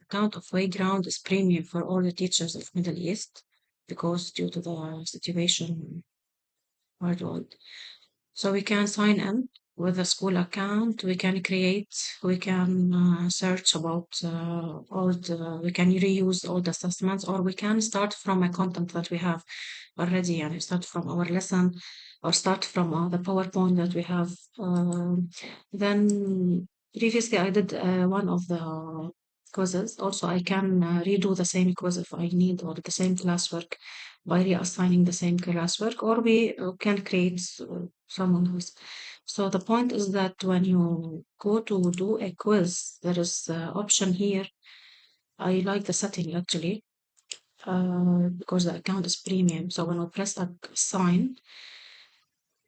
account of Wayground is premium for all the teachers of Middle East because due to the situation worldwide. So we can sign in with a school account. We can search about we can reuse old assessments, or we can start from a content that we have already, and start from our lesson, or start from the PowerPoint that we have. Then previously I did one of the quizzes. Also, I can redo the same quiz if I need, or the same classwork by reassigning the same classwork, or we can create someone who's. So the point is that when you go to do a quiz, there is option here. I like the setting actually, because the account is premium. So when we press sign,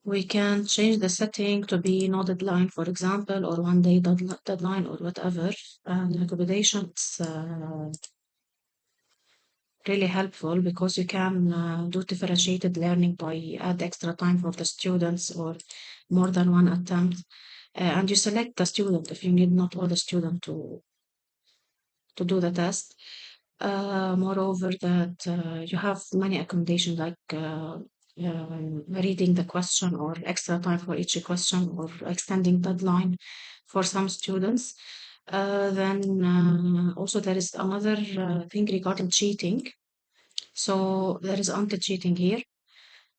we can change the setting to be no deadline, for example, or 1 day deadline, or whatever. And accommodation, it's really helpful because you can do differentiated learning by add extra time for the students, or more than one attempt. And you select the student if you need not all the student to do the test. Moreover, that you have many accommodations like reading the question, or extra time for each question, or extending deadline for some students. Then also there is another thing regarding cheating. So there is anti-cheating here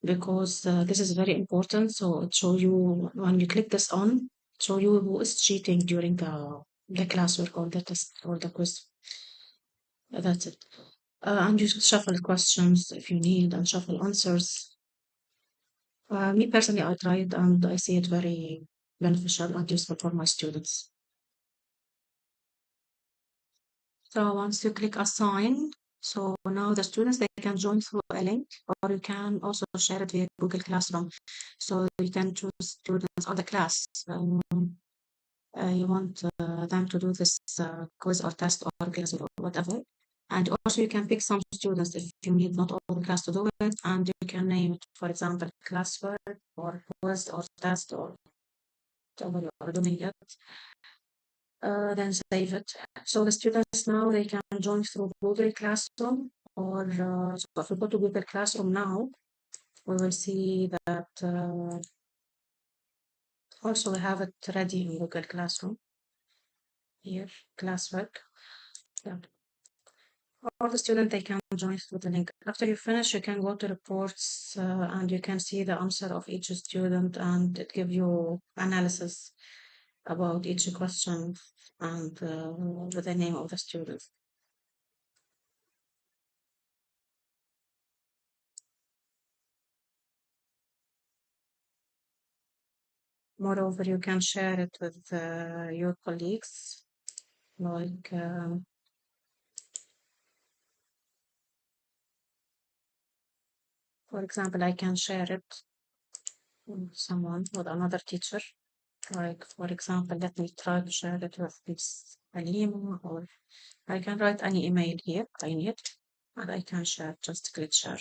because this is very important. So it show you when you click this on, show you who is cheating during the classwork or the test or the quiz. That's it. And you shuffle questions if you need, and shuffle answers. Me personally, I tried and I see it very beneficial and useful for my students. So once you click assign, so now the students, they can join through a link, or you can also share it via Google Classroom. So you can choose students or the class. You want them to do this quiz or test or class or whatever. And also you can pick some students if you need not all the class to do it, and you can name it, for example, classwork or quiz or test or whatever you are doing it. Then save it. So the students now, they can join through Google Classroom, or so if we go to Google Classroom now, we will see that also we have it ready in Google Classroom here, classwork. Yeah. All the students, they can join through the link. After you finish, you can go to reports and you can see the answer of each student, and it gives you analysis about each question and with the name of the student. Moreover, you can share it with your colleagues, like for example, I can share it with someone, with another teacher. Like for example, let me try to share it with this Halima, or I can write any email here I need, and I can share. Just click share.